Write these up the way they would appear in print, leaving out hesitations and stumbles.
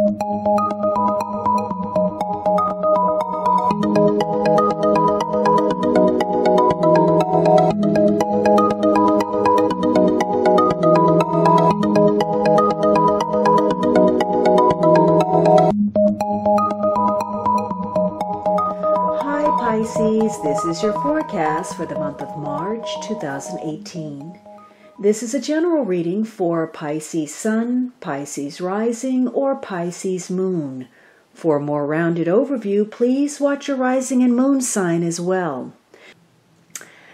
Pisces, this is your forecast for the month of March 2018. This is a general reading for Pisces Sun, Pisces Rising, or Pisces Moon. For a more rounded overview, please watch your rising and moon sign as well.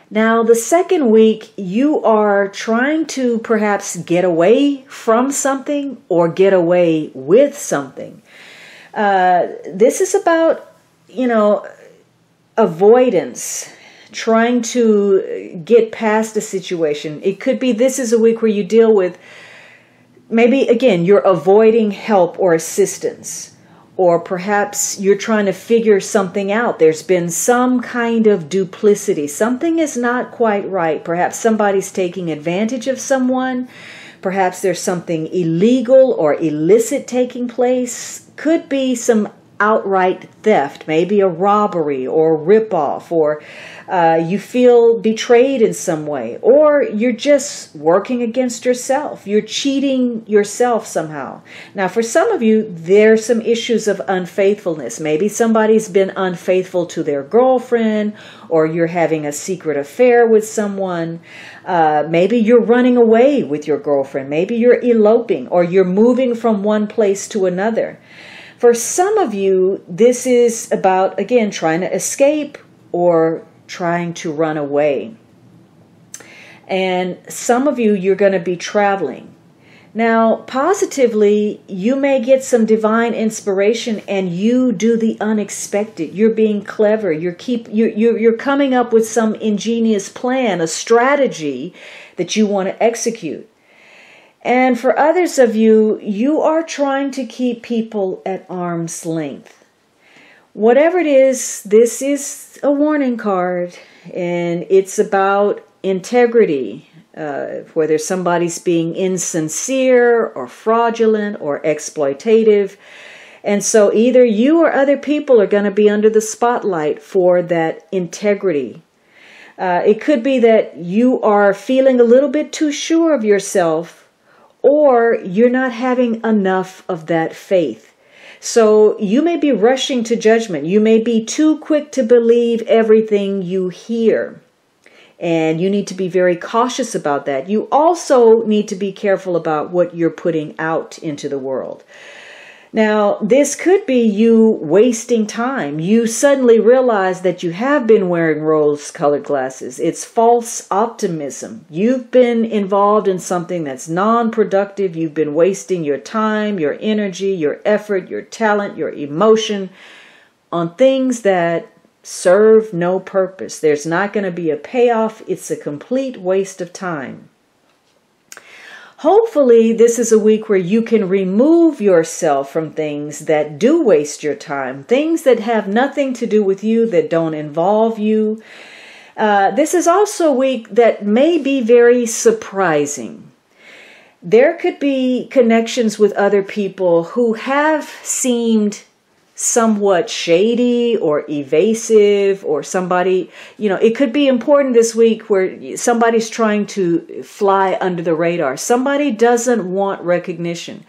Now, the second week, you are trying to perhaps get away from something or get away with something. This is about, avoidance, trying to get past a situation. It could be this is a week where you deal with, maybe again, you're avoiding help or assistance, or perhaps you're trying to figure something out. There's been some kind of duplicity. Something is not quite right. Perhaps somebody's taking advantage of someone. Perhaps there's something illegal or illicit taking place. Could be some outright theft, maybe a robbery or ripoff, or you feel betrayed in some way, or you're just working against yourself. You're cheating yourself somehow. Now, for some of you, there's some issues of unfaithfulness. Maybe somebody's been unfaithful to their girlfriend, or you're having a secret affair with someone. Maybe you're running away with your girlfriend. Maybe you're eloping, or you're moving from one place to another. For some of you, this is about, again, trying to escape or trying to run away. And some of you, you're going to be traveling. Now, positively, you may get some divine inspiration and you do the unexpected. You're being clever. You're coming up with some ingenious plan, a strategy that you want to execute. And for others of you, you are trying to keep people at arm's length. Whatever it is, this is a warning card, and it's about integrity, whether somebody's being insincere or fraudulent or exploitative. And so either you or other people are going to be under the spotlight for that integrity. It could be that you are feeling a little bit too sure of yourself, or you're not having enough of that faith. So you may be rushing to judgment. You may be too quick to believe everything you hear. And you need to be very cautious about that. You also need to be careful about what you're putting out into the world. Now, this could be you wasting time. You suddenly realize that you have been wearing rose-colored glasses. It's false optimism. You've been involved in something that's non-productive. You've been wasting your time, your energy, your effort, your talent, your emotion on things that serve no purpose. There's not going to be a payoff. It's a complete waste of time. Hopefully, this is a week where you can remove yourself from things that do waste your time, things that have nothing to do with you, that don't involve you. This is also a week that may be very surprising. There could be connections with other people who have seemed somewhat shady or evasive, or somebody, it could be important this week where somebody's trying to fly under the radar. Somebody doesn't want recognition.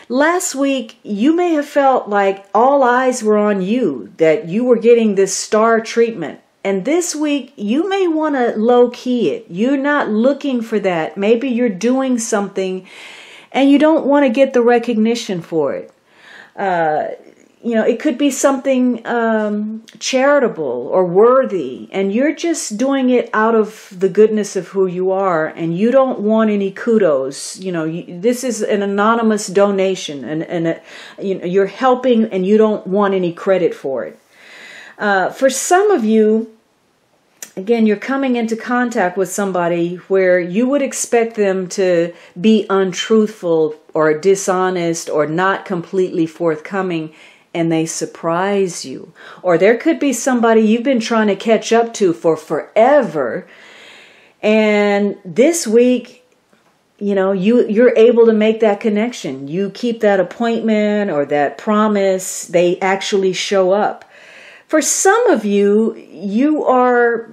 Last week, you may have felt like all eyes were on you, that you were getting this star treatment. And this week, you may want to low-key it. You're not looking for that. Maybe you're doing something and you don't want to get the recognition for it. It could be something charitable or worthy, and you're just doing it out of the goodness of who you are, and you don't want any kudos. This is an anonymous donation, and you're helping, and you don't want any credit for it. For some of you, again, you're coming into contact with somebody where you would expect them to be untruthful or dishonest or not completely forthcoming, and they surprise you. Or there could be somebody you've been trying to catch up to for forever, and this week you're able to make that connection. You keep that appointment or that promise. They actually show up. For some of you, you are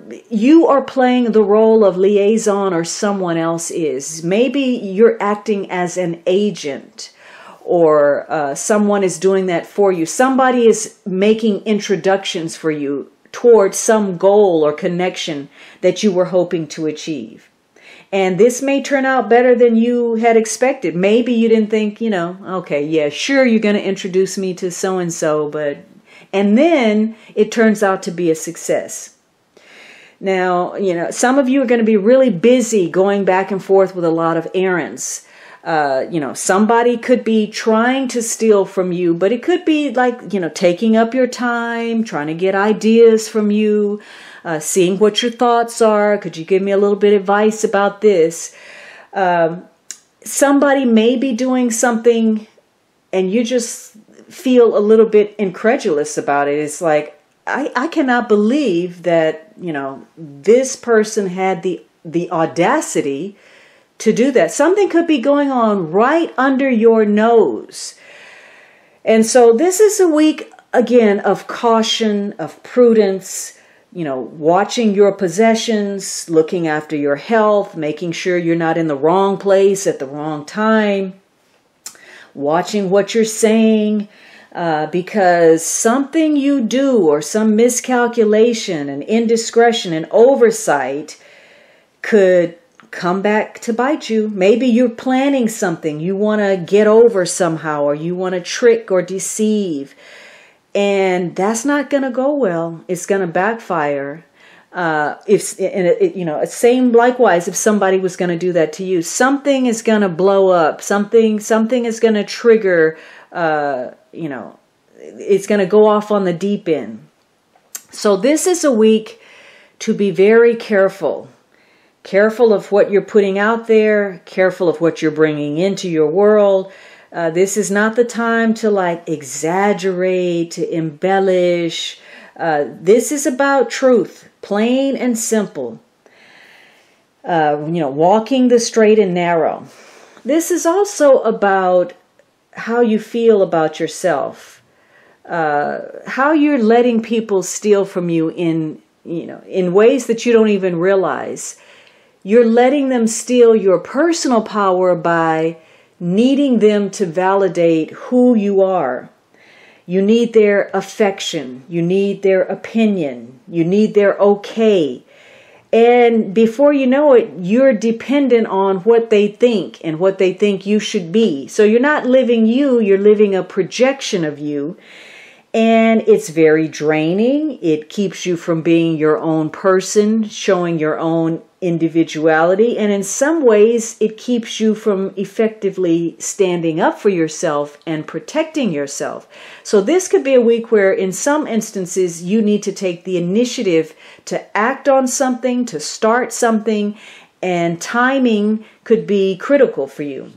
playing the role of liaison, or someone else is. Maybe you're acting as an agent, or someone is doing that for you. Somebody is making introductions for you towards some goal or connection that you were hoping to achieve. And this may turn out better than you had expected. Maybe you didn't think, okay, yeah, sure, you're going to introduce me to so-and-so, and then it turns out to be a success. Now, some of you are going to be really busy going back and forth with a lot of errands. Somebody could be trying to steal from you, but it could be like, taking up your time, trying to get ideas from you, seeing what your thoughts are. Could you give me a little bit of advice about this? Somebody may be doing something and you just feel a little bit incredulous about it. It's like, I cannot believe that, this person had the audacity to do that. Something could be going on right under your nose. And so this is a week, again, of caution, of prudence, watching your possessions, looking after your health, making sure you're not in the wrong place at the wrong time, watching what you're saying, because something you do or some miscalculation and indiscretion and oversight could come back to bite you. Maybe you're planning something you want to get over somehow, or you want to trick or deceive, and that's not going to go well. It's going to backfire. Same likewise, if somebody was going to do that to you, something is going to blow up. Something is going to trigger. It's going to go off on the deep end. So this is a week to be very careful. Careful of what you're putting out there. Careful of what you're bringing into your world. This is not the time to exaggerate, to embellish. This is about truth, plain and simple. Walking the straight and narrow. This is also about how you feel about yourself. How you're letting people steal from you in ways that you don't even realize. You're letting them steal your personal power by needing them to validate who you are. You need their affection. You need their opinion. You need their okay. And before you know it, you're dependent on what they think and what they think you should be. So you're not living you, you're living a projection of you. And it's very draining. It keeps you from being your own person, showing your own individuality. And in some ways, it keeps you from effectively standing up for yourself and protecting yourself. So this could be a week where in some instances, you need to take the initiative to act on something, to start something, and timing could be critical for you.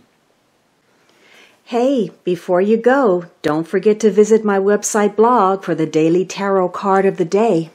Hey, before you go, don't forget to visit my website blog for the daily tarot card of the day.